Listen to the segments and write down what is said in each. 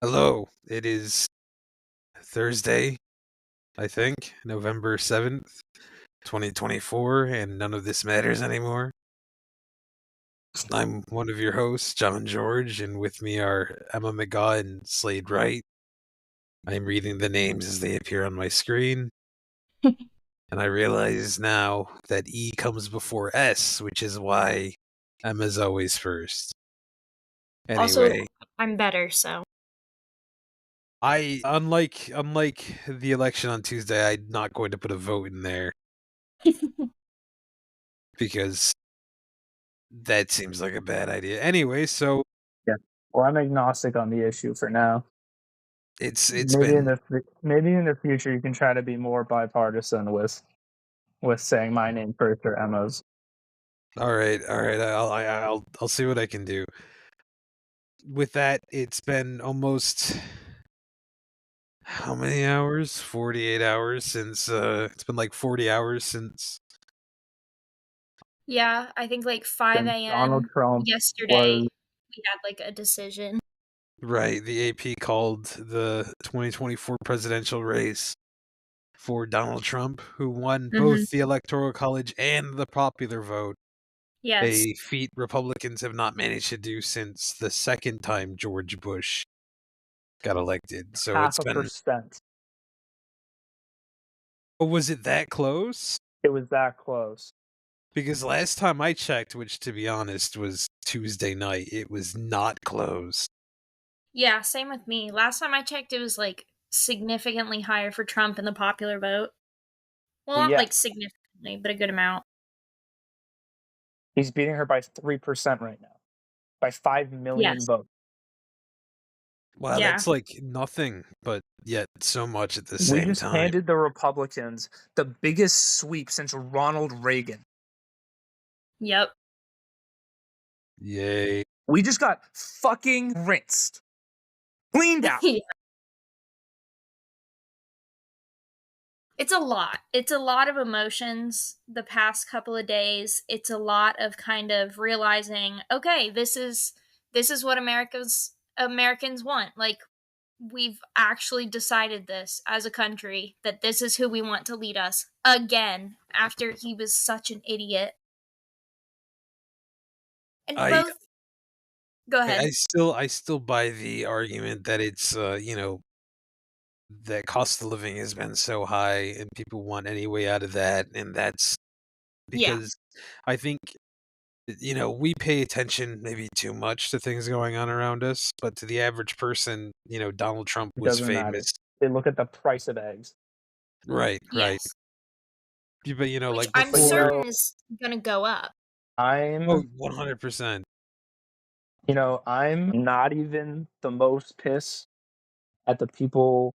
Hello. It is Thursday, I think, November 7th, 2024, and none of this matters anymore. I'm one of your hosts, John George, and with me are Emma McGaw and Slade Wright. I'm reading the names as they appear on my screen, and I realize now that E comes before S, which is why Emma's always first. Also, Anyway, I'm better, so. I unlike the election on Tuesday, I'm not going to put a vote in there because that seems like a bad idea. Anyway, so Yeah. Well, I'm agnostic on the issue for now. it's Maybe been maybe in the future you can try to be more bipartisan with saying my name first or Emma's. all right, all right. I'll see what I can do. With that, it's been almost how many hours? 48 hours since it's been like 40 hours since Yeah, I think like 5 Since Donald a.m. Trump yesterday, was we had like a decision. right, the AP called the 2024 presidential race for Donald Trump, who won Hmm. both the Electoral College and the popular vote. Yes. A feat Republicans have not managed to do since the second time George Bush got elected. So half it's a been. percent. Oh, was it that close? It was that close. Because last time I checked, which to be honest was Tuesday night, it was not close. Yeah, same with me. Last time I checked, it was like significantly higher for Trump in the popular vote. Well, Well, not yeah, like significantly, but a good amount. he's beating her by 3% right now, by 5 million Yes. votes. Wow, Yeah. that's like nothing, but yet so much at the We same just time. handed the Republicans the biggest sweep since Ronald Reagan. Yep. Yay. We just got fucking rinsed, cleaned out. Yeah. It's a lot. It's a lot of emotions the past couple of days. It's a lot of kind of realizing, okay, this is what Americans want. Like we've actually decided this as a country that this is who we want to lead us again after he was such an idiot. And I both go I ahead. still buy the argument that it's that cost of living has been so high and people want any way out of that, and that's Yeah. because I think we pay attention maybe too much to things going on around us, but to the average person, Donald Trump It was doesn't matter. famous. They look at the price of eggs. Right, right. Yes. But Which like I'm But before. certain is going to go up. Oh, I'm 100%. I'm not even the most pissed at the people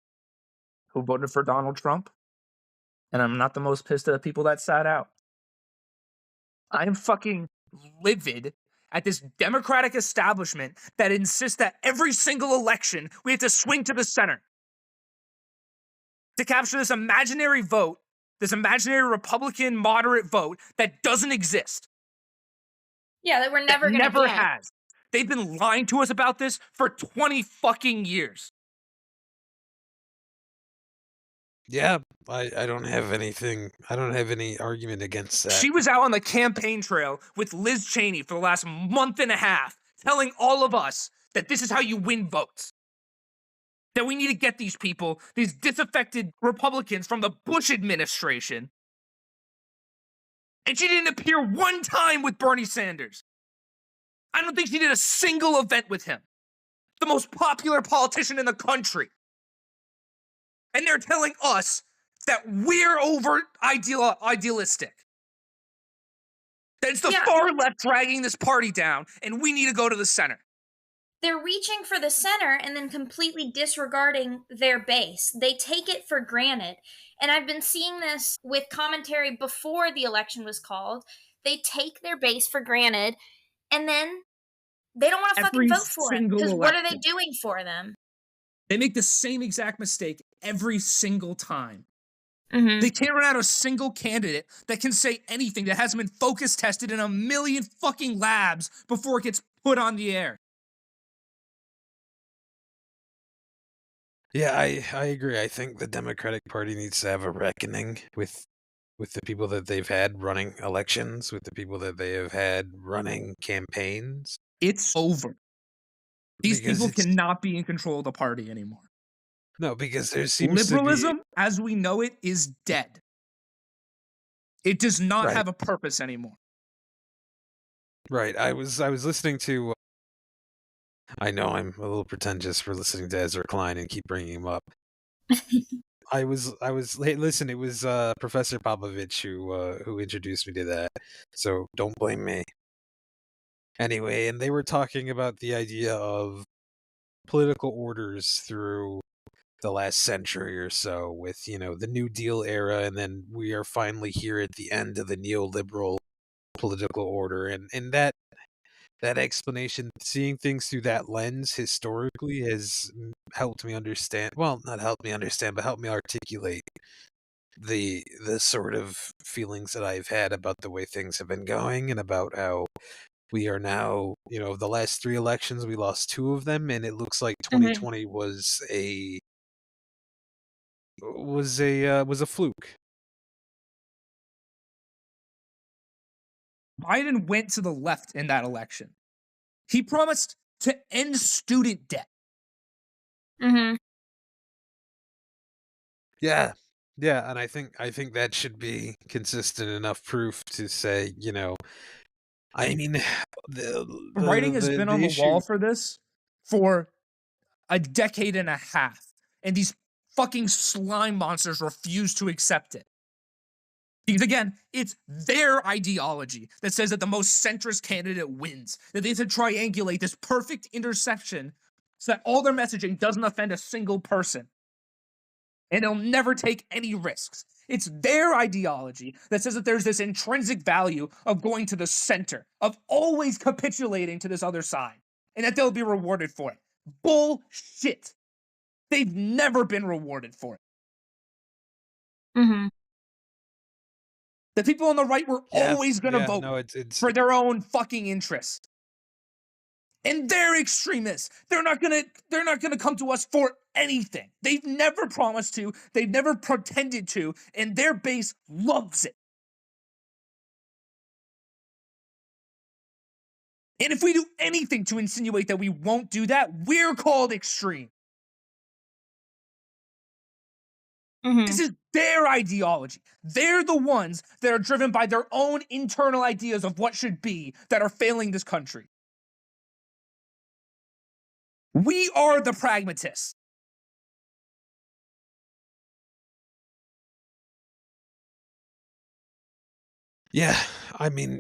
who voted for Donald Trump, and I'm not the most pissed at the people that sat out. I'm fucking livid at this Democratic establishment that insists that every single election we have to swing to the center to capture this imaginary vote, this imaginary Republican moderate vote that doesn't exist, Yeah, that we're that never going to never get. has. They've been lying to us about this for 20 fucking years. Yeah, I don't have anything. I don't have any argument against that. She was out on the campaign trail with Liz Cheney for the last month and a half, telling all of us that this is how you win votes. That we need to get these people, these disaffected Republicans from the Bush administration. And she didn't appear one time with Bernie Sanders. I don't think she did a single event with him. The most popular politician in the country. And they're telling us that we're over idealistic. That it's the Yeah, far left dragging this party down, and we need to go to the center. they're reaching for the center and then completely disregarding their base. They take it for granted. And I've been seeing this with commentary before the election was called. They take their base for granted and then they don't want to fucking Every vote for him single because what are they election. doing for them? They make the same exact mistake every single time. Mm-hmm. They can't run out a single candidate that can say anything that hasn't been focus tested in a million fucking labs before it gets put on the air. Yeah, I agree. I think the Democratic Party needs to have a reckoning with the people that they've had running elections, with the people that they have had running campaigns, It's over. These because people it's cannot be in control of the party anymore. no, because there seems to be Liberalism, as we know it, is dead. It does not right, have a purpose anymore. right. I was listening to. I know I'm a little pretentious for listening to Ezra Klein and keep bringing him up. Hey, listen, it was Professor Popovich who introduced me to that, so don't blame me. Anyway, and they were talking about the idea of political orders through the last century or so with, the New Deal era, and then we are finally here at the end of the neoliberal political order. And that explanation, seeing things through that lens historically, has helped me understand, well, not helped me understand, but helped me articulate the sort of feelings that I've had about the way things have been going, and about how we are now, the last three elections, we lost two of them, and it looks like Mhm. 2020 was a fluke. Biden went to the left in that election. He promised to end student debt. Mhm. Yeah. Yeah, and I think that should be consistent enough proof to say, I mean, the Writing has been on the the issue. wall for this for a decade and a half, and these fucking slime monsters refuse to accept it. Because again, it's their ideology that says that the most centrist candidate wins, that they have to triangulate this perfect intersection so that all their messaging doesn't offend a single person, and they'll never take any risks. It's their ideology that says that there's this intrinsic value of going to the center, of always capitulating to this other side, and that they'll be rewarded for it. Bullshit. They've never been rewarded for it. Mhm. The people on the right were Yeah. always going to Yeah, vote no, it's for their own fucking interests. And they're extremists. They're not gonna come to us for anything. They've never promised to, they've never pretended to, and their base loves it. And if we do anything to insinuate that we won't do that, we're called extreme. This Mhm. is their ideology. They're the ones that are driven by their own internal ideas of what should be that are failing this country. We are the pragmatists. yeah, I mean,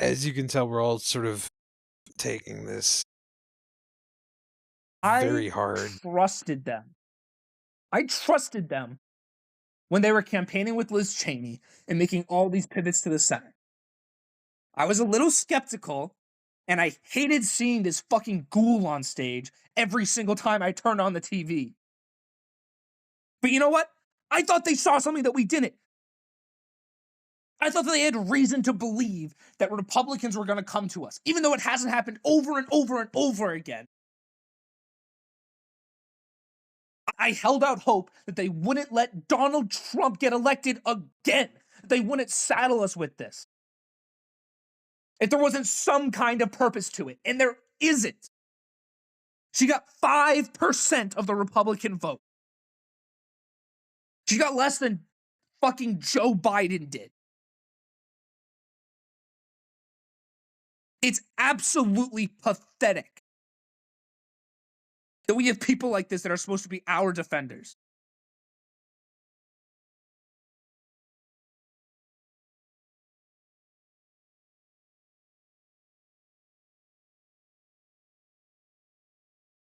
as you can tell, we're all sort of taking this I very hard. trusted them. I trusted them when they were campaigning with Liz Cheney and making all these pivots to the center. I was a little skeptical, and I hated seeing this fucking ghoul on stage every single time I turned on the TV. But you know what? I thought they saw something that we didn't. I thought that they had reason to believe that Republicans were going to come to us, even though it hasn't happened over and over and over again. I held out hope that they wouldn't let Donald Trump get elected again. They wouldn't saddle us with this. If there wasn't some kind of purpose to it, and there isn't. She got 5% of the Republican vote. She got less than fucking Joe Biden did. It's absolutely pathetic that we have people like this that are supposed to be our defenders.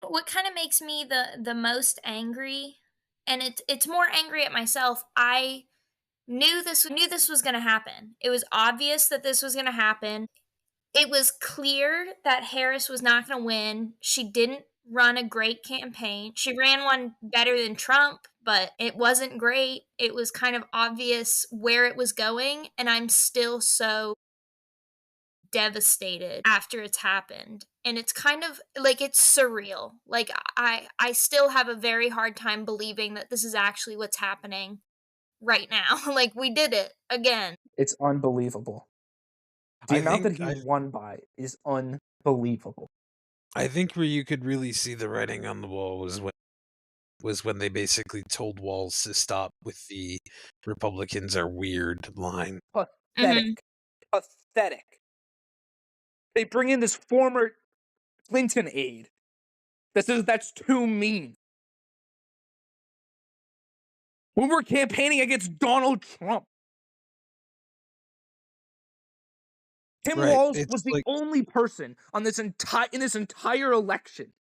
What kind of makes me the most angry, and it's more angry at myself. I knew this was going to happen. It was obvious that this was going to happen. It was clear that Harris was not going to win. She didn't run a great campaign. She ran one better than Trump, but it wasn't great. It was kind of obvious where it was going, and I'm still so devastated after it's happened. and it's kind of like it's surreal. Like I still have a very hard time believing that this is actually what's happening right now. Like we did it again. It's unbelievable. The I amount that think he I won by is unbelievable. I think where you could really see the writing on the wall was when they basically told Walz to stop with the Republicans are weird line. Pathetic. Pathetic. They bring in this former Clinton aide that says that's too mean. When we're campaigning against Donald Trump. Tim Right, Walz it's was the like only person on this entire election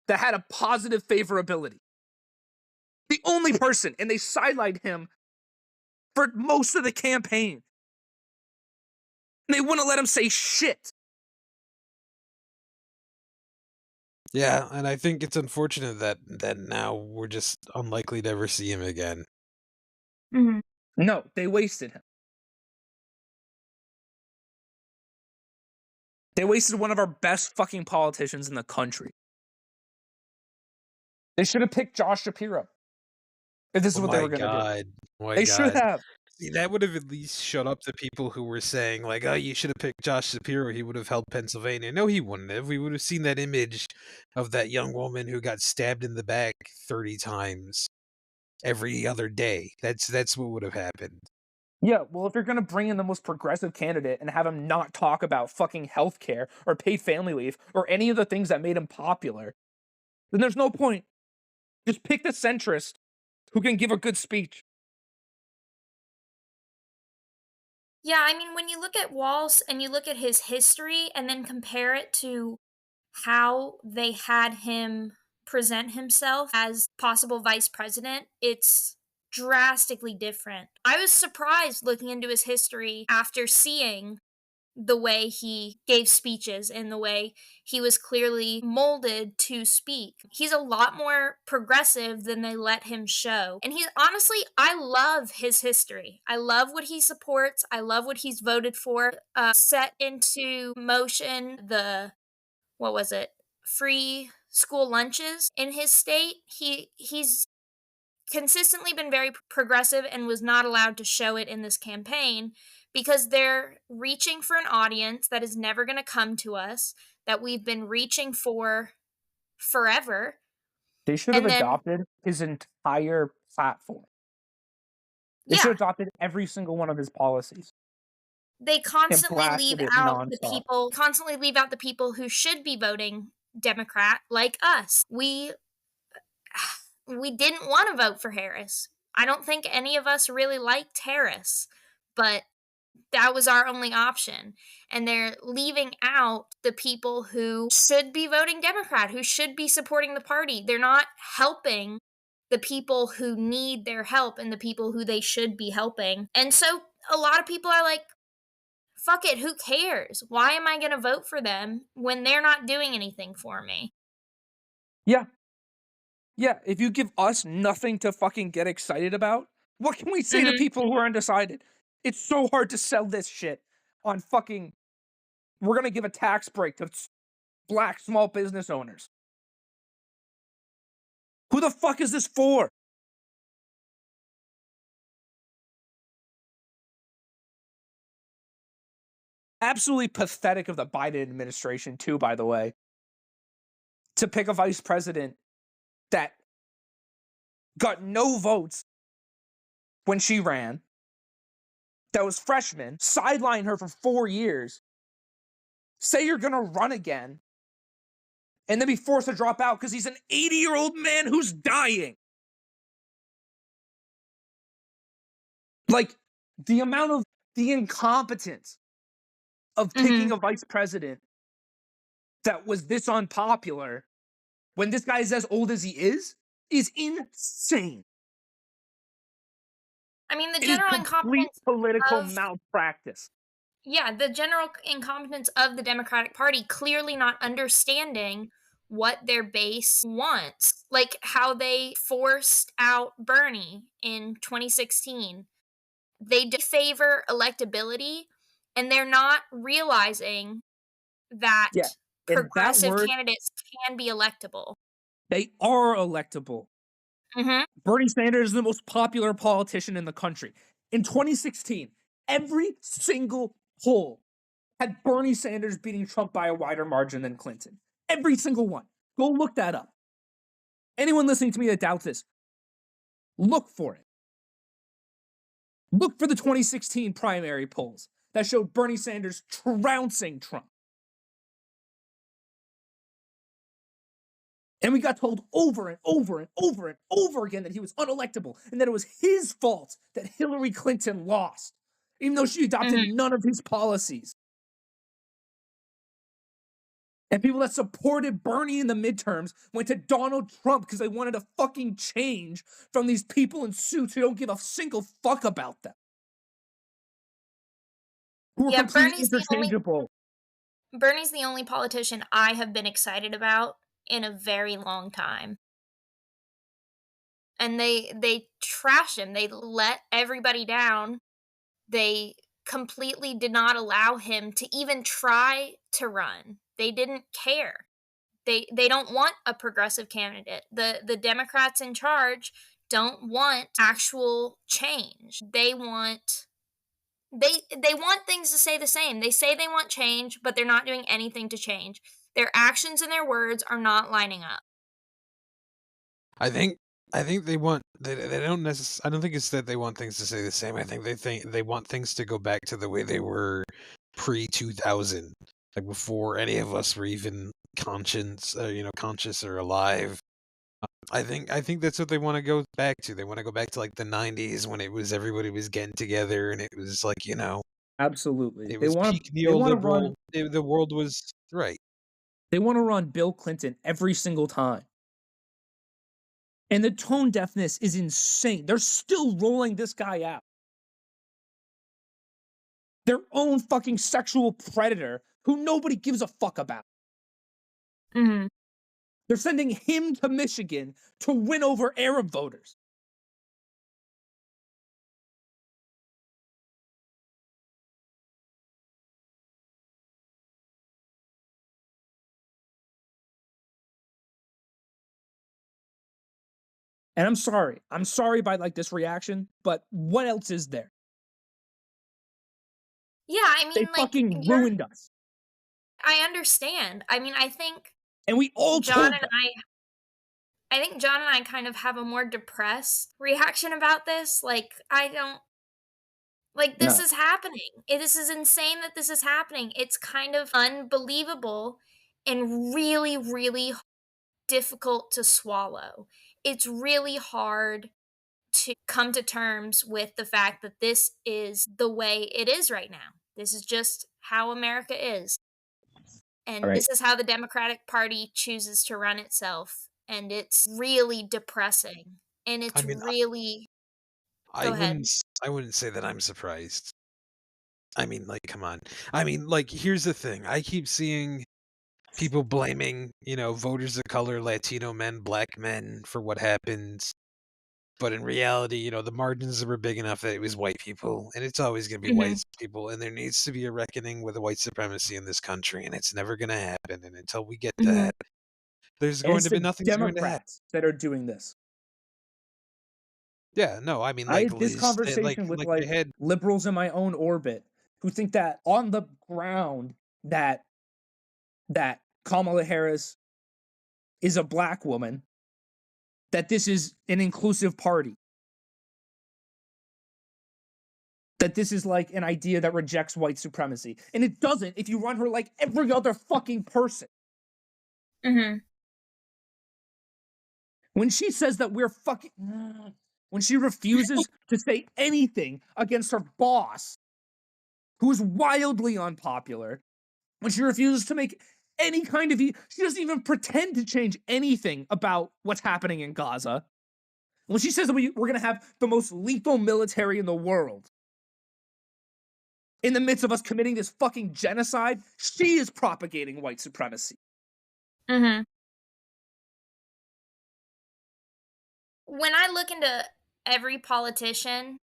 that had a positive favorability. The only person, and they sidelined him for most of the campaign. And they wouldn't let him say shit. yeah, and I think it's unfortunate that now we're just unlikely to ever see him again. Mm-hmm. No, they wasted him. They wasted one of our best fucking politicians in the country. They should have picked Josh Shapiro. If this is Oh what they my were going to do. god. Oh my They should god. have. See, that would have at least shut up the people who were saying, like, oh, you should have picked Josh Shapiro. He would have held Pennsylvania. No, he wouldn't have. We would have seen that image of that young woman who got stabbed in the back 30 times every other day. That's what would have happened. Yeah, well, if you're going to bring in the most progressive candidate and have him not talk about fucking healthcare or paid family leave or any of the things that made him popular, then there's no point. Just pick the centrist who can give a good speech. Yeah, I mean, when you look at Walz and you look at his history and then compare it to how they had him present himself as possible vice president, it's drastically different. I was surprised looking into his history after seeing the way he gave speeches and the way he was clearly molded to speak. He's a lot more progressive than they let him show. And he's honestly, I love his history. I love what he supports. I love what he's voted for. Set into motion the, what was it? Free school lunches in his state. He's consistently been very progressive and was not allowed to show it in this campaign because they're reaching for an audience that is never going to come to us, that we've been reaching for forever. They should have adopted his entire platform. They should have adopted every single one of his policies. They constantly leave out the people who should be voting Democrat, like us. We didn't want to vote for Harris. I don't think any of us really liked Harris, but that was our only option. And they're leaving out the people who should be voting Democrat, who should be supporting the party. They're not helping the people who need their help and the people who they should be helping. And so a lot of people are like, fuck it, who cares? Why am I going to vote for them when they're not doing anything for me? Yeah. Yeah, if you give us nothing to fucking get excited about, what can we say to people who are undecided? It's so hard to sell this shit on fucking, we're going to give a tax break to black small business owners. Who the fuck is this for? Absolutely pathetic of the Biden administration, too, by the way, to pick a vice president that got no votes when she ran, that was freshman, sideline her for 4 years, say you're going to run again, and then be forced to drop out because he's an 80-year-old man who's dying. Like, the amount of the incompetence of picking a vice president that was this unpopular when this guy is as old as he is insane. I mean, the general incompetence political malpractice. Yeah, the general incompetence of the Democratic Party clearly not understanding what their base wants. Like how they forced out Bernie in 2016. They favor electability, and they're not realizing that progressive word, candidates can be electable. they are electable. Mm-hmm. Bernie Sanders is the most popular politician in the country. In 2016, every single poll had Bernie Sanders beating Trump by a wider margin than Clinton. Every single one. Go look that up. Anyone listening to me that doubts this, look for it. Look for the 2016 primary polls that showed Bernie Sanders trouncing Trump. And we got told over and over and over and over again that he was unelectable and that it was his fault that Hillary Clinton lost, even though she adopted none of his policies. And people that supported Bernie in the midterms went to Donald Trump because they wanted a fucking change from these people in suits who don't give a single fuck about them. Who are completely interchangeable. Bernie's the only politician I have been excited about in a very long time. And they trash him. They let everybody down. They completely did not allow him to even try to run. They didn't care. They don't want a progressive candidate. The Democrats in charge don't want actual change. They want things to stay the same. They say they want change, but they're not doing anything to change. Their actions and their words are not lining up. I think they want they don't necessarily. I don't think it's that they want things to stay the same. I think they want things to go back to the way they were pre-2000, like before any of us were even conscious or alive. I think that's what they want to go back to. They want to go back to like the 90s when it was everybody was getting together and it was like, Absolutely. it was peak neoliberal. The world was right. They want to run Bill Clinton every single time. And the tone deafness is insane. They're still rolling this guy out. Their own fucking sexual predator who nobody gives a fuck about. Mm-hmm. They're sending him to Michigan to win over Arab voters. And I'm sorry. I'm sorry by like this reaction, but what else is there? Yeah, I mean, they fucking ruined us. I understand. I mean, I think and we all John and I think John and I kind of have a more depressed reaction about this. Like, this is happening. This is insane that this is happening. It's kind of unbelievable and really, really difficult to swallow. It's really hard to come to terms with the fact that this is the way it is right now. This is just how America is. And this is how the Democratic Party chooses to run itself. And it's really depressing. And it's really... Go ahead. I wouldn't say that I'm surprised. I mean, like, come on. I mean, like, here's the thing. I keep seeing people blaming, voters of color, Latino men, black men for what happened. But in reality, the margins were big enough that it was white people, and it's always going to be white people, and there needs to be a reckoning with white supremacy in this country, and it's never going to happen. And until we get that, there's going to be nothing going to happen. That are doing this. Yeah, no, I mean, I had this conversation with liberals in my own orbit who think that on the ground that Kamala Harris is a black woman, that this is an inclusive party. That this is like an idea that rejects white supremacy. And it doesn't if you run her like every other fucking person. Mm-hmm. When she says that we're fucking... When she refuses to say anything against her boss, who is wildly unpopular, when she refuses to make any kind of... She doesn't even pretend to change anything about what's happening in Gaza. When she says that we're going to have the most lethal military in the world, in the midst of us committing this fucking genocide, she is propagating white supremacy. Mm-hmm. When I look into every politician,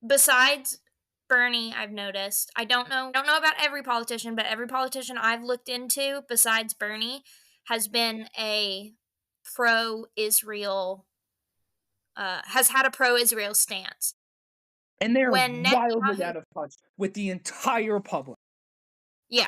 besides Bernie, I've noticed. I don't know about every politician, but every politician I've looked into besides Bernie has been a pro-Israel has had a pro-Israel stance. And they're When wildly Netanyahu out of touch with the entire public. Yeah.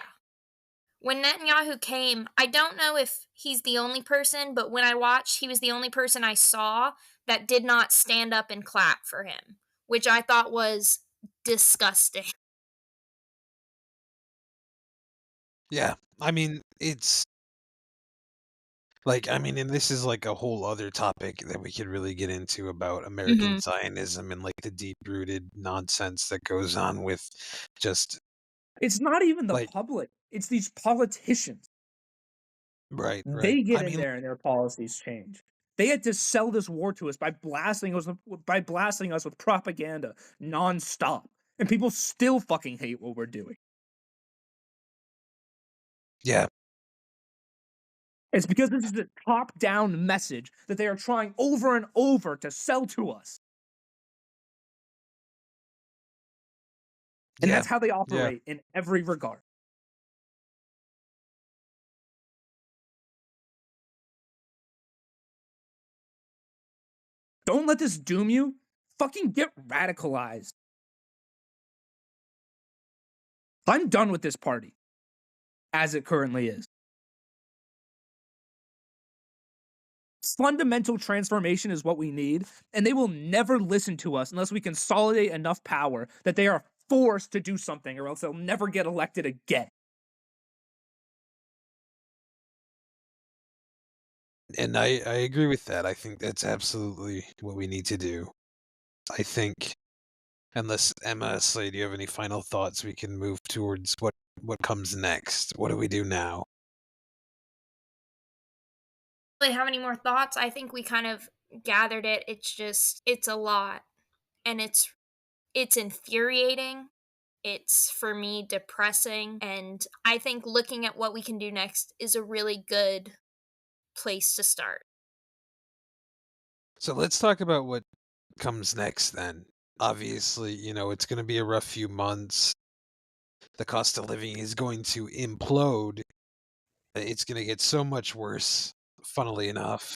When Netanyahu came, I don't know if he's the only person, but when I watched, he was the only person I saw that did not stand up and clap for him, which I thought was disgusting. Yeah. I mean, it's like, I mean, and this is like a whole other topic that we could really get into about American Mhm. Zionism and like the deep-rooted nonsense that goes on with just It's not even the like, public, it's these politicians. right, right. They get I in mean, there and their policies change. They had to sell this war to us by blasting us with propaganda nonstop, and people still fucking hate what we're doing. yeah, It's because this is a top-down message that they are trying over and over to sell to us. And yeah, that's how they yeah. operate in every regard. Don't let this doom you. Fucking get radicalized. I'm done with this party as it currently is. Fundamental transformation is what we need, and they will never listen to us unless we consolidate enough power that they are forced to do something, or else they'll never get elected again. And I agree with that. I think that's absolutely what we need to do. I think, unless Emma, Slade, do you have any final thoughts, we can move towards what comes next. What do we do now? Really have any more thoughts? I think we kind of gathered it. It's a lot, and it's infuriating. It's, for me, depressing, and I think looking at what we can do next is a really good place to start. So let's talk about what comes next then. Obviously, it's going to be a rough few months. The cost of living is going to implode. It's going to get so much worse, funnily enough.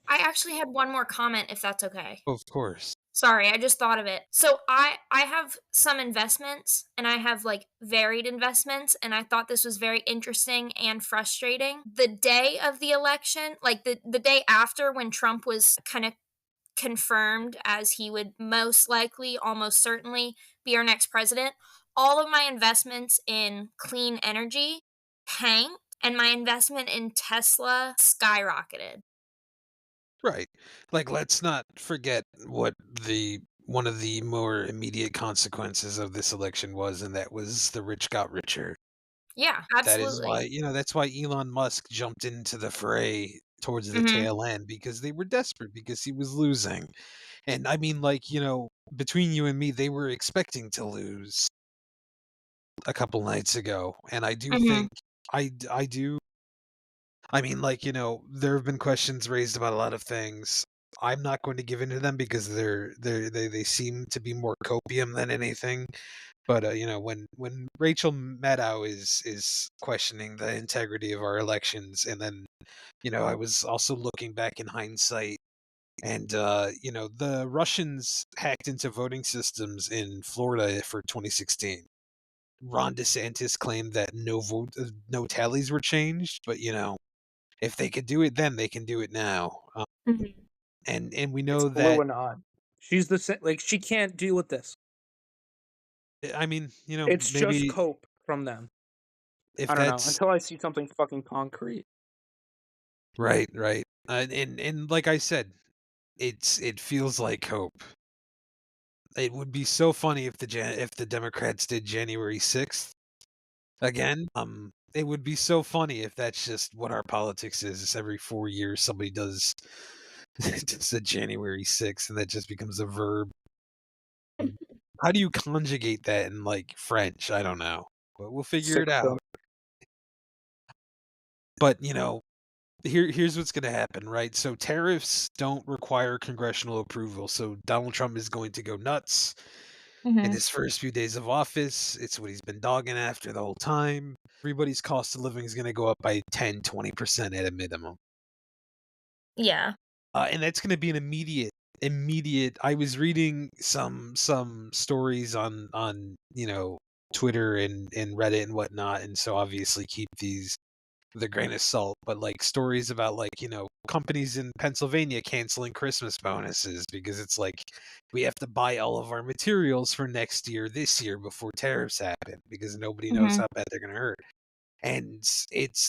I actually had one more comment, if that's okay. Of course. Sorry, I just thought of it. So I have some investments, and I have like varied investments, and I thought this was very interesting and frustrating. The day of the election, like the day after, when Trump was kind of confirmed as he would most likely, almost certainly, be our next president, all of my investments in clean energy tanked, and my investment in Tesla skyrocketed. Right. Like, let's not forget what the one of the more immediate consequences of this election was, and that was the rich got richer. Yeah, That is why, absolutely. that's why Elon Musk jumped into the fray towards the Mhm. tail end, because they were desperate because he was losing. And I mean, like, between you and me, they were expecting to lose a couple nights ago. And I do Mhm. think I do. I mean, like, there have been questions raised about a lot of things. I'm not going to give in to them because they seem to be more copium than anything. But when Rachel Maddow is questioning the integrity of our elections, and then I was also looking back in hindsight, and the Russians hacked into voting systems in Florida for 2016. Ron DeSantis claimed that no tallies were changed, but if they could do it then, they can do it now. Mhm. And we It's know that. blowing on. She's like, she can't deal with this. I mean, It's just maybe cope from them. if I don't know, that's until I see something fucking concrete. right, right. And like I said, it feels like hope. It would be so funny if the Democrats did January 6th again. It would be so funny if that's just what our politics is. Every 4 years, somebody does just a January 6th, and that just becomes a verb. How do you conjugate that in like French? I don't know, but we'll figure it Sixth. out. But here's what's going to happen, right? So tariffs don't require congressional approval. So Donald Trump is going to go nuts. In Mhm. his first few days of office, it's what he's been dogging after the whole time. Everybody's cost of living is going to go up by 10, 20% at a minimum. Yeah. And that's going to be an immediate. I was reading some stories on Twitter and Reddit and whatnot, and so obviously keep these with a grain of salt, but like stories about like companies in Pennsylvania canceling Christmas bonuses because it's like we have to buy all of our materials for next year this year before tariffs happen because nobody knows Mhm. how bad they're going to hurt. And it's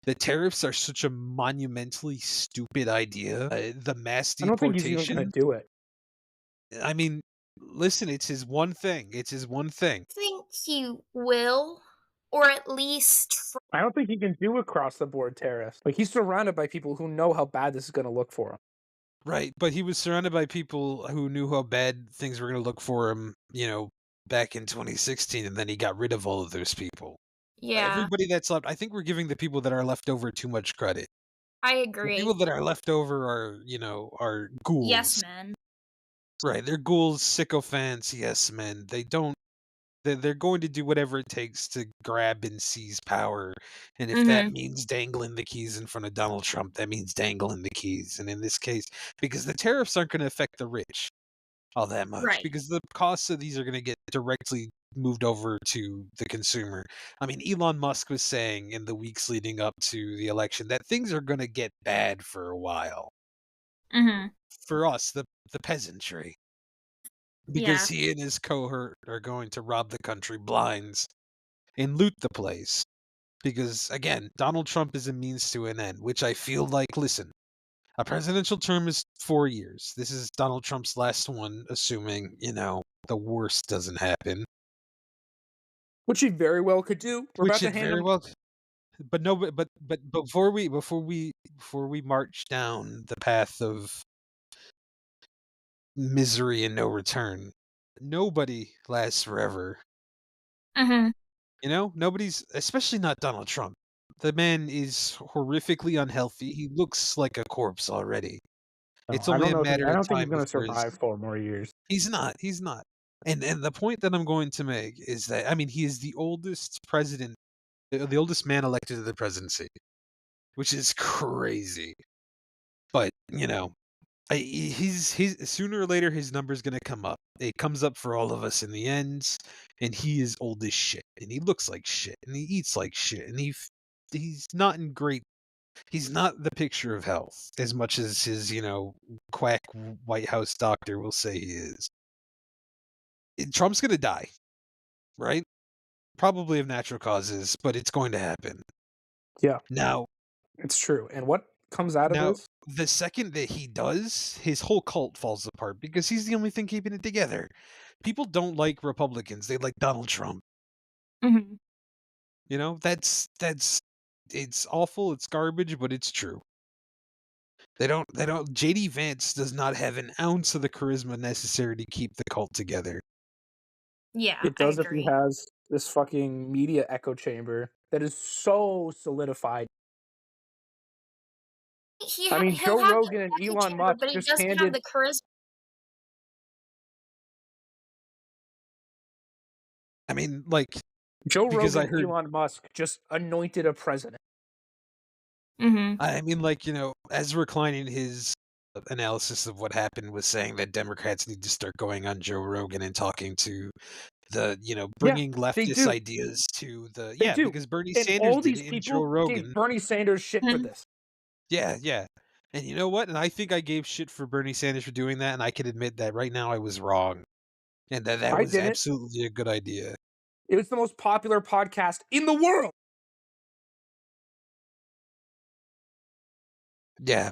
the tariffs are such a monumentally stupid idea. The mass I don't think he's even gonna deportation. do it. I mean, listen, it's his one thing. It's his one thing. I think he will, or at least I don't think he can do across the board tariffs. Like, he's surrounded by people who know how bad this is gonna look for him. Right, but he was surrounded by people who knew how bad things were going to look for him, back in 2016, and then he got rid of all of those people. yeah, Everybody that's left, I think we're giving the people that are left over too much credit. I The agree. people that are left over are ghouls. Yes, men. Right, they're ghouls, sycophants, yes men. They're going to do whatever it takes to grab and seize power. And if that Mhm. means dangling the keys in front of Donald Trump, that means dangling the keys. And in this case, because the tariffs aren't going to affect the rich all that much, Right. because the costs of these are going to get directly moved over to the consumer. I mean, Elon Musk was saying in the weeks leading up to the election that things are going to get bad for a while Mhm. for us, the peasantry. Yeah. Because he and his cohort are going to rob the country blinds and loot the place. Because, again, Donald Trump is a means to an end, which I feel like, listen, a presidential term is 4 years. This is Donald Trump's last one, assuming, the worst doesn't happen. Which he very well could do. We're Which about to it hand very him. well. But no, but before we march down the path of misery and no return, nobody lasts forever. Mhm. Nobody's, especially not Donald Trump. The man is horrifically unhealthy. He looks like a corpse already. No, It's I only don't a know. matter I of don't think he's time gonna before his. survive 4 more years. He's not. He's not. And the point that I'm going to make is that, I mean, he is the oldest president, the oldest man elected to the presidency, which is crazy. But he's sooner or later his number's gonna come up. It comes up for all of us in the end, and he is old as shit, and he looks like shit, and he eats like shit, and he's not in great. He's not the picture of health as much as his quack White House doctor will say he is. Trump's gonna die, right? Probably of natural causes, but it's going to happen. Yeah, Now, it's true. And what comes out of now, this? the second that he does, his whole cult falls apart because he's the only thing keeping it together. People don't like Republicans; they like Donald Trump. Mhm. That's it's awful, it's garbage, but it's true. They don't. JD Vance does not have an ounce of the charisma necessary to keep the cult together. Yeah, It I does if he agree. has this fucking media echo chamber that is so solidified. I mean, He'll Joe have Rogan and the echo Elon chamber, Musk but he just doesn't have handed. the charisma. I mean, like, Joe because I Rogan and heard. Elon Musk just anointed a president. Mhm. I mean, like, Ezra Klein in his analysis of what happened was saying that Democrats need to start going on Joe Rogan and talking to Yeah, bringing they leftist do. ideas to They yeah, do. because Bernie And Sanders all did these it and Joe people gave Rogan. Bernie Sanders shit for Mhm. this. Yeah, yeah. And you know what? And I think I gave shit for Bernie Sanders for doing that, and I can admit that right now I was wrong. And that I was didn't. absolutely a good idea. It was the most popular podcast in the world. Yeah.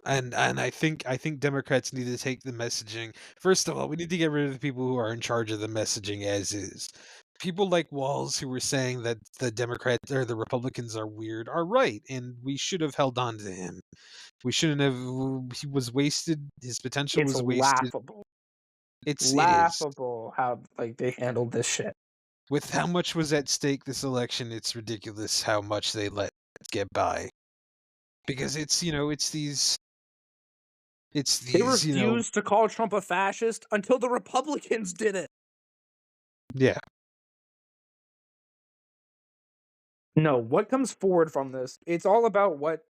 And I think Democrats need to take the messaging. First of all, we need to get rid of the people who are in charge of the messaging as is. People like Walls who were saying that the Democrats or the Republicans are weird are right, and we should have held on to him. We shouldn't have. He was wasted. His potential It's was wasted. laughable. It is. Laughable how they handled this shit. With how much was at stake this election, it's ridiculous how much they let get by. Because it's these It's They these, refused to call Trump a fascist until the Republicans did it. yeah. No, what comes forward from this? It's all about what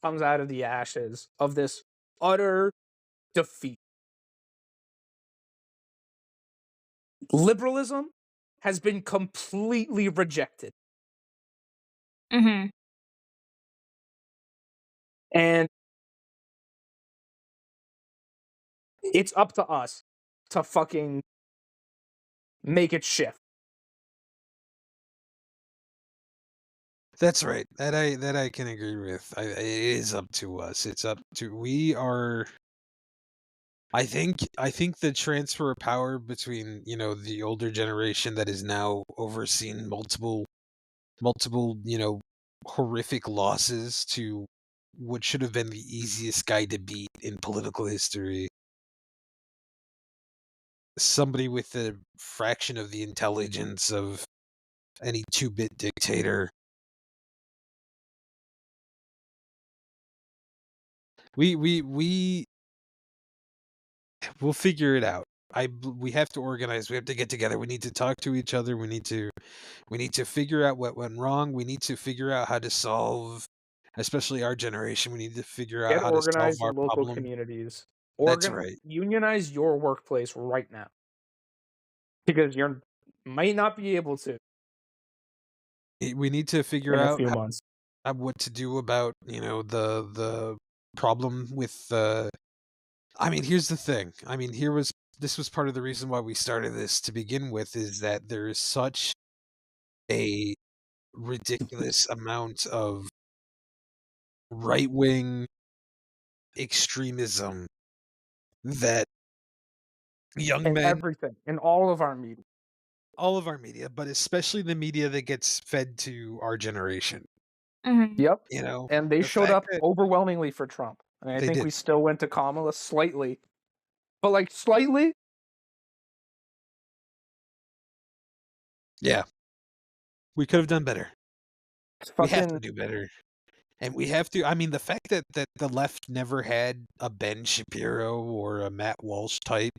comes out of the ashes of this utter defeat. Liberalism has been completely rejected. Mm-hmm. And it's up to us to fucking make it shift. That's right. That I can agree with. It is up to us. It's up to we are. I think the transfer of power between the older generation that is now overseen multiple horrific losses to what should have been the easiest guy to beat in political history. Somebody with a fraction of the intelligence of any 2-bit dictator. We'll figure it out. We have to organize. We have to get together. We need to talk to each other. We need to figure out what went wrong. We need to figure out how to solve, especially our generation. We need to figure out Get how to solve organized our in local problem. communities. That's right. Unionize your workplace right now. Because you might not be able to We need to figure in a out few months. what to do about the problem with here's the thing. This was part of the reason why we started this to begin with, is that there is such a ridiculous amount of right-wing extremism that young And men, everything. In all of our media. all of our media, but especially the media that gets fed to our generation. Mm-hmm. Yep. And And they the showed fact up that overwhelmingly for Trump. And I they think did. we still went to Kamala slightly. But like slightly? Yeah. We could have done better. We have to Fucking do better. And we have to, the fact that the left never had a Ben Shapiro or a Matt Walsh type,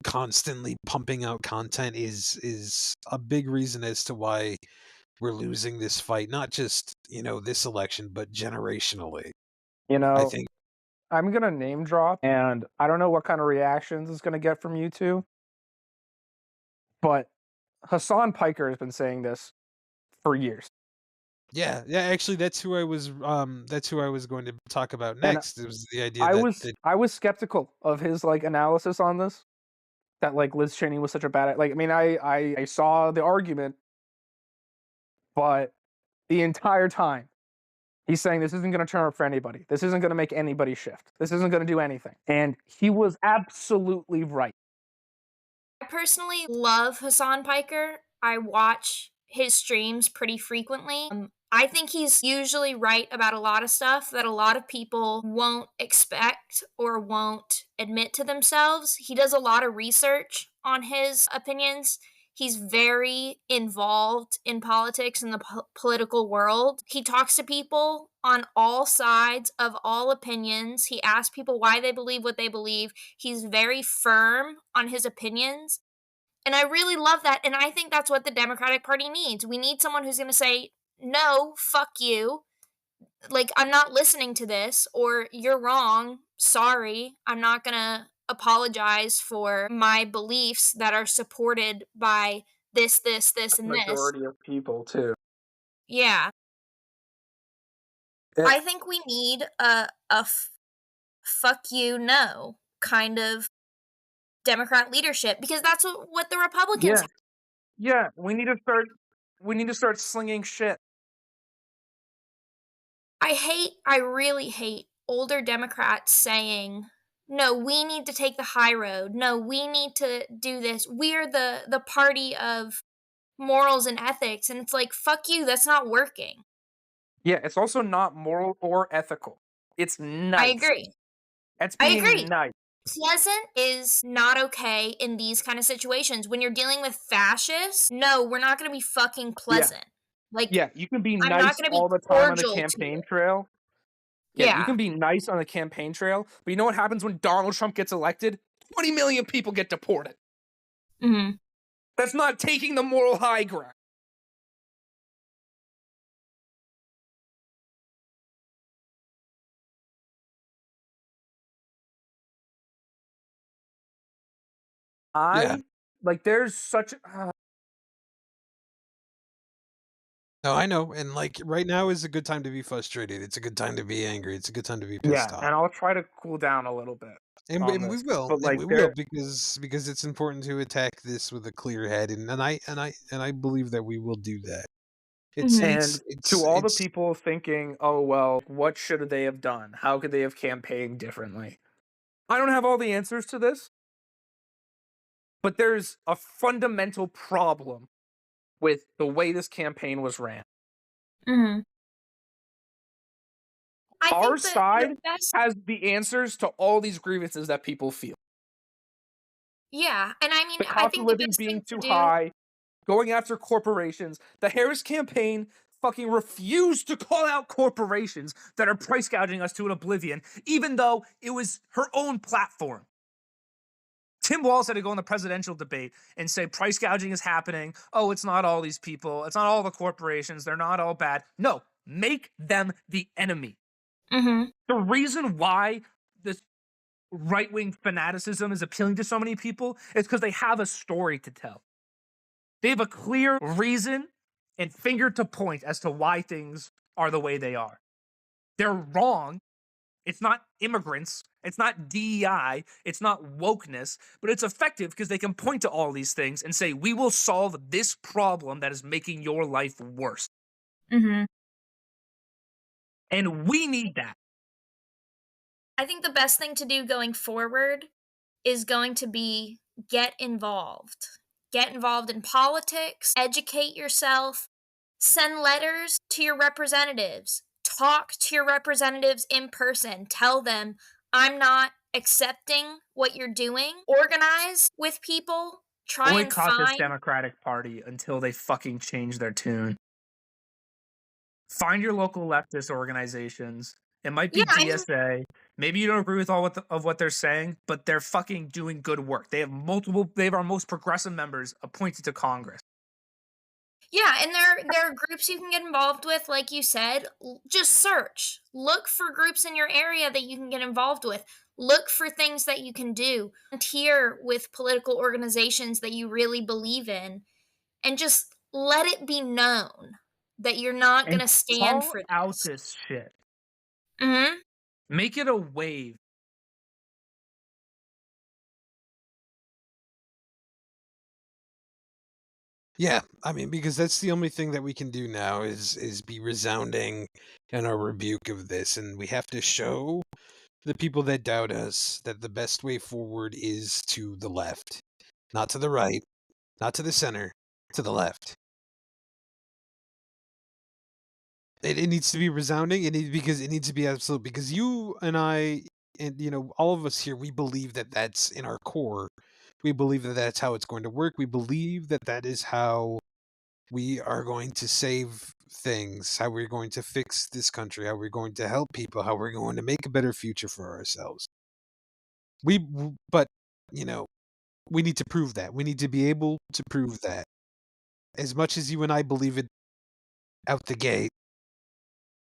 constantly pumping out content is a big reason as to why we're losing this fight, not just, this election, but generationally. I think I'm gonna name drop, and I don't know what kind of reactions it's gonna get from you two. But Hassan Piker has been saying this for years. yeah, actually that's who I was going to talk about next. It was the idea I was skeptical of his analysis on this. That Liz Cheney was such a bad I saw the argument, but the entire time he's saying this isn't going to turn up for anybody. This isn't going to make anybody shift. This isn't going to do anything. And he was absolutely right. I personally love Hassan Piker. I watch his streams pretty frequently. I think he's usually right about a lot of stuff that a lot of people won't expect or won't admit to themselves. He does a lot of research on his opinions. He's very involved in politics and the political world. He talks to people on all sides of all opinions. He asks people why they believe what they believe. He's very firm on his opinions. And I really love that. And I think that's what the Democratic Party needs. We need someone who's going to say, no, fuck you. I'm not listening to this, or you're wrong. Sorry. I'm not going to apologize for my beliefs that are supported by this, and this. Majority of people, too. Yeah. I think we need a fuck you, no kind of Democrat leadership, because that's what the Republicans. Yeah, we need to start slinging shit. I really hate older Democrats saying, no, we need to take the high road. No, we need to do this. We're the party of morals and ethics. And it's like, fuck you, that's not working. Yeah, it's also not moral or ethical. It's nice. I agree. That's being nice. Pleasant is not okay in these kind of situations. When you're dealing with fascists, no, we're not going to be fucking pleasant. Yeah, you can be I'm nice not gonna be all the time on the cordial to campaign it. trail, Yeah, you can be nice on the campaign trail, but you know what happens when Donald Trump gets elected? 20 million people get deported. Mm-hmm. That's not taking the moral high ground. There's such No, I know, and, like, right now is a good time to be frustrated, it's a good time to be angry, it's a good time to be pissed off. and I'll try to cool down a little bit on And we this, will, but, and like, we will there because it's important to attack this with a clear head, and I believe that we will do that. It's Mhm. and to all the it's people thinking, "Oh, well, what should they have done? How could they have campaigned differently?" I don't have all the answers to this, but there's a fundamental problem with the way this campaign was ran. Mm-hmm. I Our think that the side best, has the answers to all these grievances that people feel. yeah, and I mean, The I cost of think the living best being thing to too do, high, going after corporations. The Harris campaign fucking refused to call out corporations that are price gouging us to an oblivion, even though it was her own platform. Tim Walz had to go in the presidential debate and say price gouging is happening. Oh, it's not all these people. It's not all the corporations. They're not all bad. No, make them the enemy. mm-hmm. The reason why this right-wing fanaticism is appealing to so many people is because they have a story to tell. They have a clear reason and finger to point as to why things are the way they are. They're wrong. It's not immigrants. It's not DEI. It's not wokeness, but it's effective because they can point to all these things and say, we will solve this problem that is making your life worse. Mm-hmm. And we need that. I think the best thing to do going forward is going to be get involved. Get involved in politics, educate yourself, send letters to your representatives, talk to your representatives in person, tell them, I'm not accepting what you're doing, organize with people, try and Boycott this find. Democratic Party until they fucking change their tune. Find your local leftist organizations. It might be Yeah, I mean, DSA. Maybe you don't agree with all of what they're saying, but they're fucking doing good work. They have our most progressive members appointed to Congress. yeah, and there are groups you can get involved with, like you said. Just search. Look for groups in your area that you can get involved with. Look for things that you can do. Volunteer with political organizations that you really believe in, and just let it be known that you're not going And to stand call for out this. this shit. Mm-hmm. Make it a wave. Yeah, I mean, because that's the only thing that we can do now is be resounding in our rebuke of this, and we have to show the people that doubt us that the best way forward is to the left, not to the right, not to the center, to the left. It needs to be resounding. Because it needs to be absolute. Because you and I, and all of us here, we believe that that's in our core. We believe that that's how it's going to work. We believe that that is how we are going to save things, how we're going to fix this country, how we're going to help people, how we're going to make a better future for ourselves. But we need to prove that. We need to be able to prove that. As much as you and I believe it out the gate,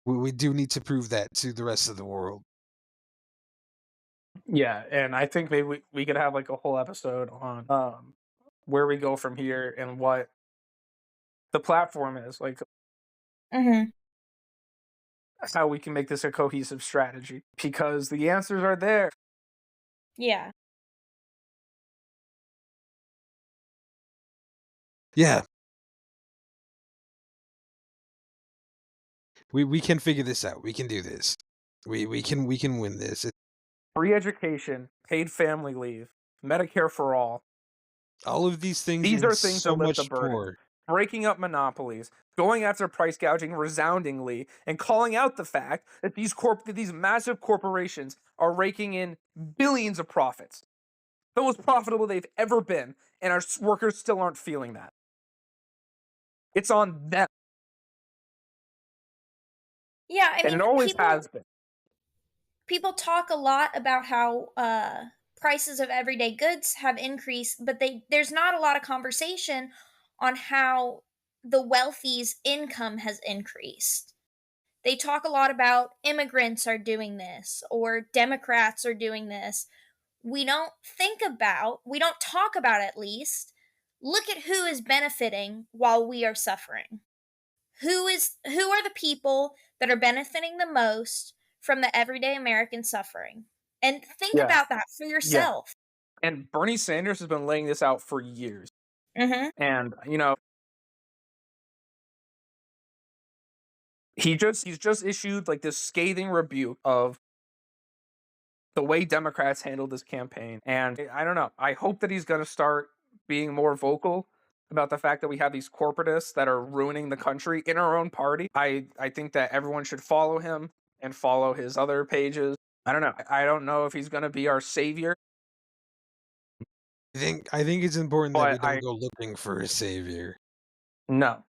we do need to prove that to the rest of the world. Yeah, and I think maybe we could have like a whole episode on where we go from here and what the platform is, like Mm-hmm. how we can make this a cohesive strategy, because the answers are there. Yeah. Yeah. We can figure this out. We can do this. We can win this. Free education, paid family leave, Medicare for all. All of these things These and are things so that lift the much burden. more. Breaking up monopolies, going after price gouging resoundingly, and calling out the fact that these massive corporations are raking in billions of profits, the most profitable they've ever been, and our workers still aren't feeling that. It's on them. Yeah, I mean, And it always people, has been. people talk a lot about how prices of everyday goods have increased, but there's not a lot of conversation on how the wealthy's income has increased. They talk a lot about immigrants are doing this or Democrats are doing this. We don't talk about, at least, look at who is benefiting while we are suffering. Who are the people that are benefiting the most from the everyday American suffering? And think Yeah. about that for Yeah. yourself. And Bernie Sanders has been laying this out for years. Mhm. And, he's just issued like this scathing rebuke of the way Democrats handled this campaign. And I don't know. I hope that he's going to start being more vocal about the fact that we have these corporatists that are ruining the country in our own party. I think that everyone should follow him and follow his other pages. I don't know. I don't know if he's going to be our savior. I think it's important that we But don't go looking for a savior, No,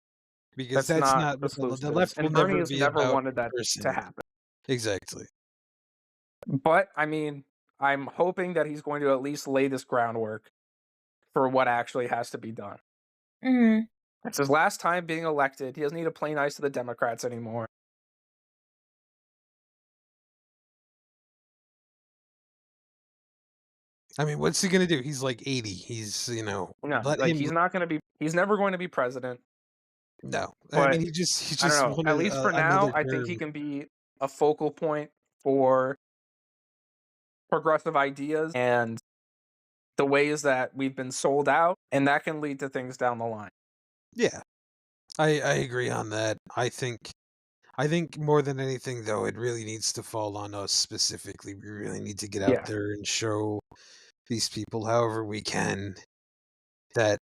because that's that's not not the what the solution. left will And Bernie never has be never about wanted that person. to happen. Exactly. But I mean, I'm hoping that he's going to at least lay this groundwork for what actually has to be done. Mhm. It's his last time being elected. He doesn't need to play nice to the Democrats anymore. I mean, what's he gonna do? He's like 80. He's, No, let like him. he's never going to be president. No, I But mean, he just I don't know. wanted At least for another now, I think he term. can be a focal point for progressive ideas and the ways that we've been sold out, and that can lead to things down the line. Yeah, I agree on that. I think more than anything, though, it really needs to fall on us specifically. We really need to get out Yeah. there and show these people, however we can, that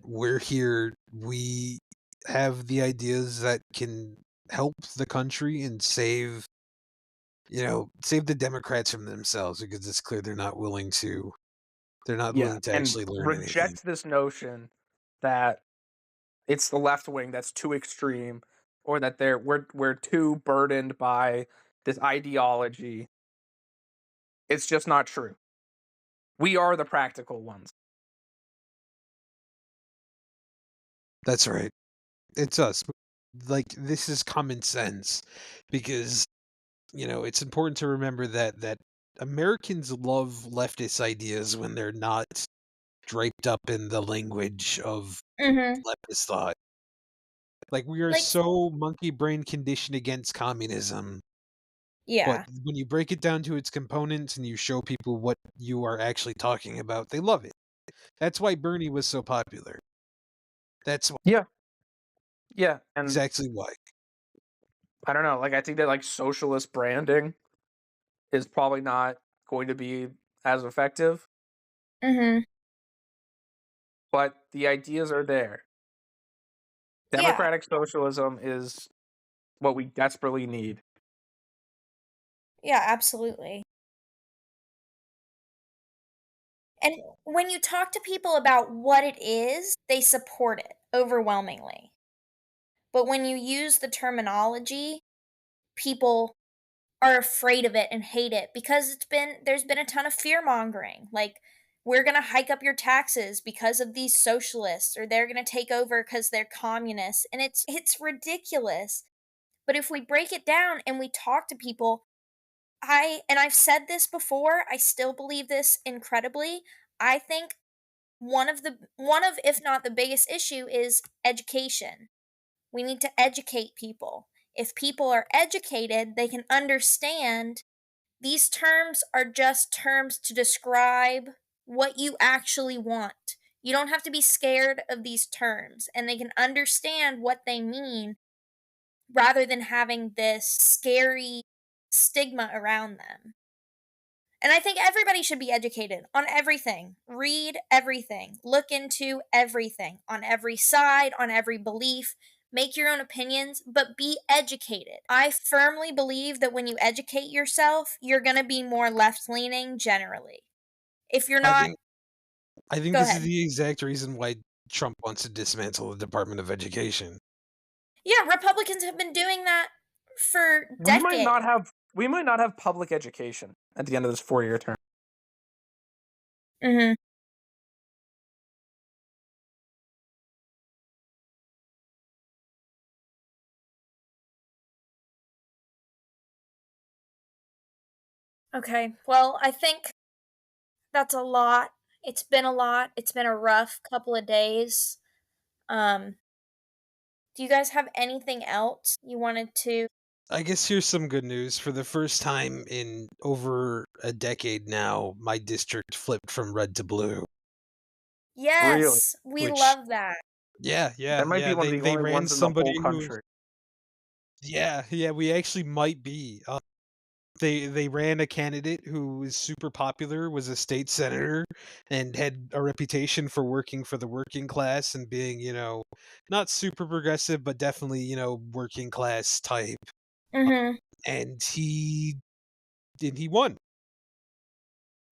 we're here. We have the ideas that can help the country and save the Democrats from themselves, because it's clear they're not willing to. They're not Yeah, willing to and actually learn anything. reject this notion that it's the left wing that's too extreme, or that we're too burdened by this ideology. It's just not true. We are the practical ones. That's right. It's us. Like, this is common sense, because it's important to remember that Americans love leftist ideas when they're not draped up in the language of Mhm. leftist thought. Like, we are Like, so monkey brain conditioned against communism, but yeah. when you break it down to its components and you show people what you are actually talking about, they love it. That's why Bernie was so popular. That's Yeah. Yeah, and exactly why. I don't know, like, I think that, like, socialist branding is probably not going to be as effective, Mhm. but the ideas are there. Yeah. Democratic socialism is what we desperately need. Yeah, absolutely. And when you talk to people about what it is, they support it overwhelmingly. But when you use the terminology, people are afraid of it and hate it because there's been a ton of fear mongering. Like, we're going to hike up your taxes because of these socialists, or they're going to take over cuz they're communists, and it's ridiculous. But if we break it down and we talk to people, I've said this before, I still believe this incredibly. I think one of, if not the biggest issue, is education. We need to educate people. If people are educated, they can understand these terms are just terms to describe what you actually want. You don't have to be scared of these terms, and they can understand what they mean rather than having this scary stigma around them. And I think everybody should be educated on everything. Read everything. Look into everything on every side, on every belief. Make your own opinions, but be educated. I firmly believe that when you educate yourself, you're going to be more left leaning generally. If you're I not, think I think go this is ahead. the exact reason why Trump wants to dismantle the Department of Education. Yeah, Republicans have been doing that for We might decades. not have public education at the end of this 4-year term. Mm-hmm. Okay, well, I think that's a lot. It's been a lot. It's been a rough couple of days. Um, do you guys have anything else you wanted to? I guess here's some good news. For the first time in over a decade now, my district flipped from red to blue. Really? Yes, we Which, love that. That might be one of the they only ran ones in the somebody whole who, country. we actually might be. They ran a candidate who was super popular, was a state senator, and had a reputation for working for the working class and being, not super progressive, but definitely, working class type. Mm-hmm. And he won.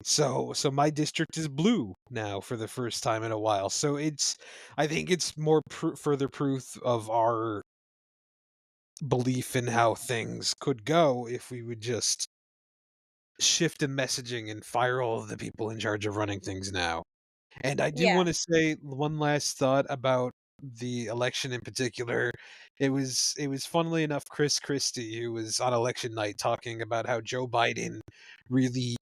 So my district is blue now for the first time in a while. So I think it's more further proof of our belief in how things could go if we would just shift in messaging and fire all of the people in charge of running things now. And I do Yeah. want to say one last thought about the election in particular. It was funnily enough Chris Christie who was on election night talking about how Joe Biden really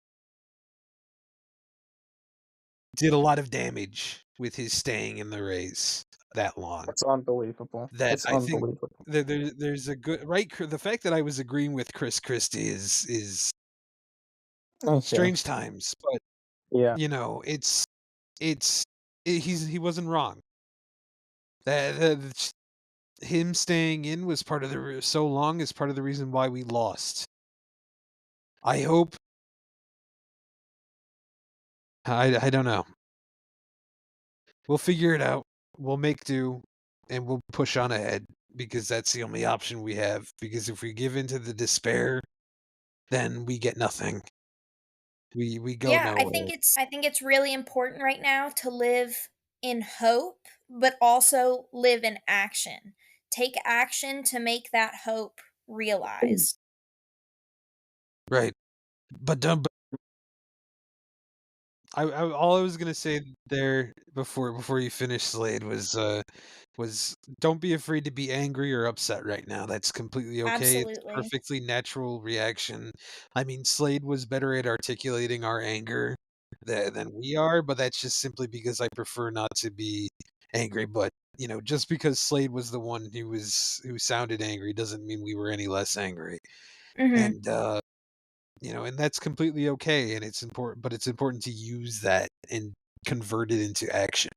did a lot of damage with his staying in the race that long. It's unbelievable. That It's I think unbelievable. there's a good right. The fact that I was agreeing with Chris Christie is Okay. strange times, but Yeah. he wasn't wrong. That him staying in was part of so long is part of the reason why we lost. I hope. I don't know. We'll figure it out. We'll make do, and we'll push on ahead because that's the only option we have. Because if we give in to the despair, then we get nothing. We go Yeah, nowhere. I think it's really important right now to live in hope, but also live in action. Take action to make that hope realized. Right. But don't. All I was gonna say there before you finish, Slade, was don't be afraid to be angry or upset right now. That's completely okay. It's a Absolutely. perfectly natural reaction. I mean, Slade was better at articulating our anger than we are, but that's just simply because I prefer not to be angry. But just because Slade was the one who sounded angry doesn't mean we were any less angry. Mhm. And and that's completely okay, and it's important, but it's important to use that and convert it into action.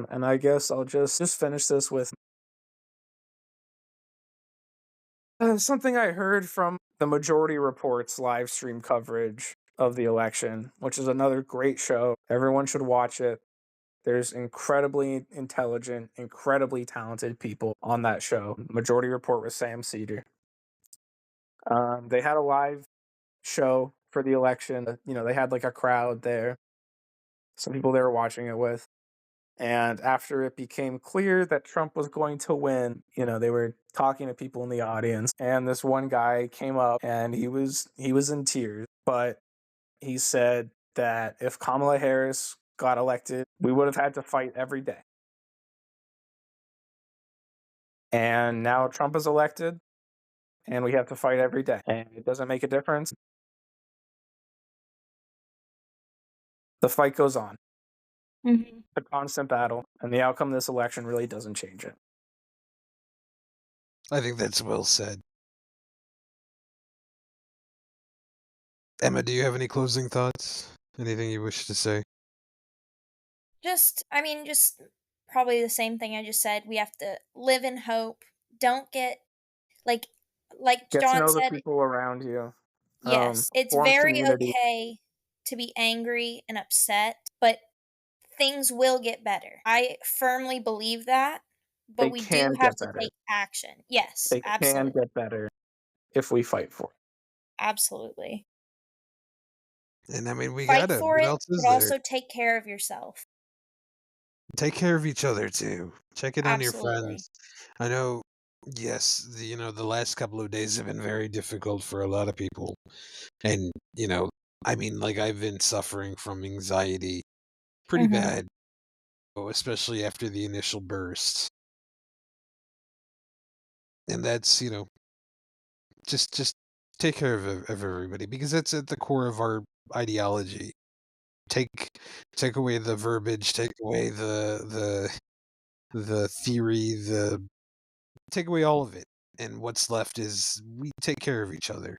And I guess I'll just finish this with something I heard from the Majority Report's live stream coverage of the election, which is another great show. Everyone should watch it. There's incredibly intelligent, incredibly talented people on that show. Majority Report with Sam Cedar. They had a live show for the election. They had like a crowd there, some people they were watching it with. And after it became clear that Trump was going to win, they were talking to people in the audience, and this one guy came up and he was in tears, but he said that if Kamala Harris got elected, we would have had to fight every day. And now Trump is elected and we have to fight every day. And it doesn't make a difference. The fight goes on. Mhm. A constant battle, and the outcome of this election really doesn't change it. I think that's well said. Emma, do you have any closing thoughts? Anything you wish to say? Just probably the same thing I just said. We have to live in hope. Don't get like Get to John know the said, people around you. yes, it's Form very community. okay to be angry and upset, but things will get better. I firmly believe that, but They we do can have get to better. take action. Yes, They can absolutely. get better if we fight for it. Absolutely. And I mean, we Fight gotta. for What it, else is but there? also take care of yourself. take care of each other too. Check in on your Absolutely. friends. I know, yes, the last couple of days have been very difficult for a lot of people. And, I mean, like, I've been suffering from anxiety pretty Mhm. bad, especially after the initial burst. And that's, just take care of everybody because that's at the core of our ideology. Take take away the verbiage, take away the theory, the take away all of it, and what's left is we take care of each other.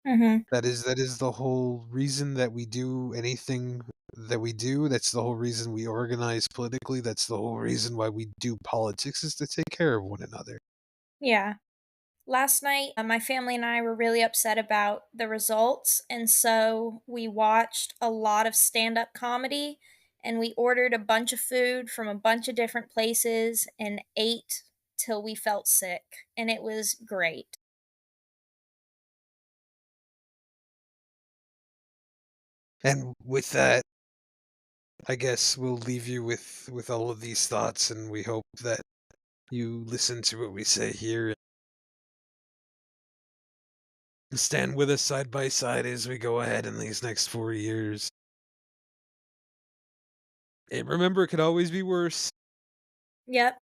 Mhm. That is the whole reason that we do anything that we do. That's the whole reason we organize politically. That's the whole reason why we do politics is to take care of one another. Yeah. Last night, my family and I were really upset about the results, and so we watched a lot of stand-up comedy, and we ordered a bunch of food from a bunch of different places and ate till we felt sick, and it was great. And with that, I guess we'll leave you with all of these thoughts, and we hope that you listen to what we say here and stand with us side by side as we go ahead in these next 4 years. And remember, it could always be worse. Yep.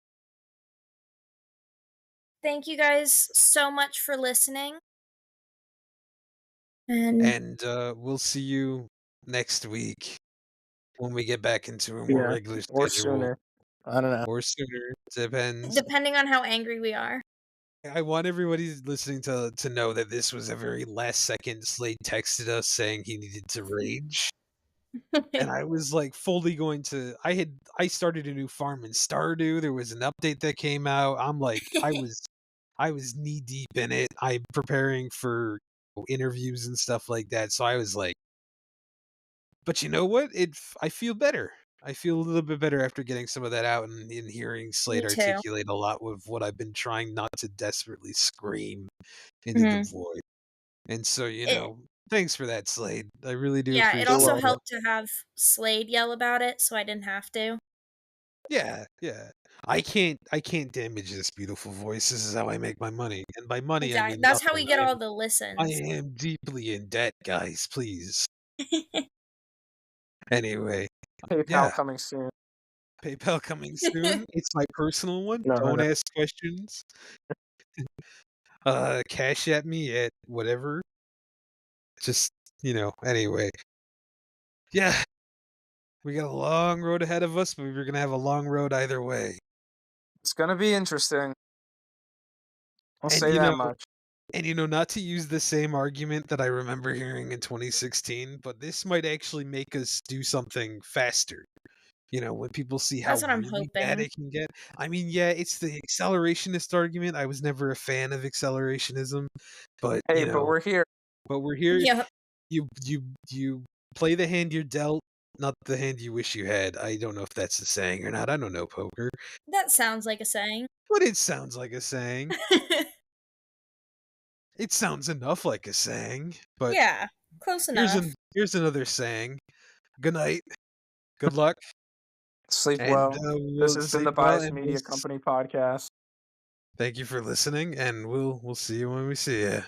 Thank you guys so much for listening. And And we'll see you next week when we get back into a more Yeah, regular or schedule, sooner. I don't know. or sooner, depends. depending on how angry we are. I want everybody listening to know that this was a very last second. Slade texted us saying he needed to rage. And I was like fully going to I started a new farm in Stardew. There was an update that came out. I'm like I was knee deep in it. I'm preparing for interviews and stuff like that. So I was like, but you know what? I feel better. I feel a little bit better after getting some of that out and hearing Me Slade too. articulate a lot with what I've been trying not to desperately scream into the Mhm. void. And so, It thanks for that, Slade. I really do Yeah, it appreciate You're also it. welcome. helped to have Slade yell about it, so I didn't have to. Yeah, yeah. I can't damage this beautiful voice. This is how I make my money. And by money I Exactly. mean That's how nothing. we get I am all the I listens. am deeply in debt, guys, please. Anyway, PayPal yeah, coming soon. PayPal coming soon. It's my personal one. No, Don't no. ask questions. Cash at me at whatever. Just, anyway. Yeah, we got a long road ahead of us, but we're gonna have a long road either way. It's gonna be interesting. I'll And say that much. not to use the same argument that I remember hearing in 2016, but this might actually make us do something faster. When people see how That's what I'm really bad hoping. it can get. I mean, yeah, it's the accelerationist argument. I was never a fan of accelerationism, but Hey, but we're here. we're here. Yep, You play the hand you're dealt, not the hand you wish you had. I don't know if that's a saying or not. I don't know poker, that sounds like a saying. but it sounds like a saying. It sounds enough like a saying, but Yeah, close enough. here's another saying. Good night. Good luck, Sleep and well. This we'll has been sleep the well, Bias and Media Company podcast. thank you for listening, and we'll see you when we see you.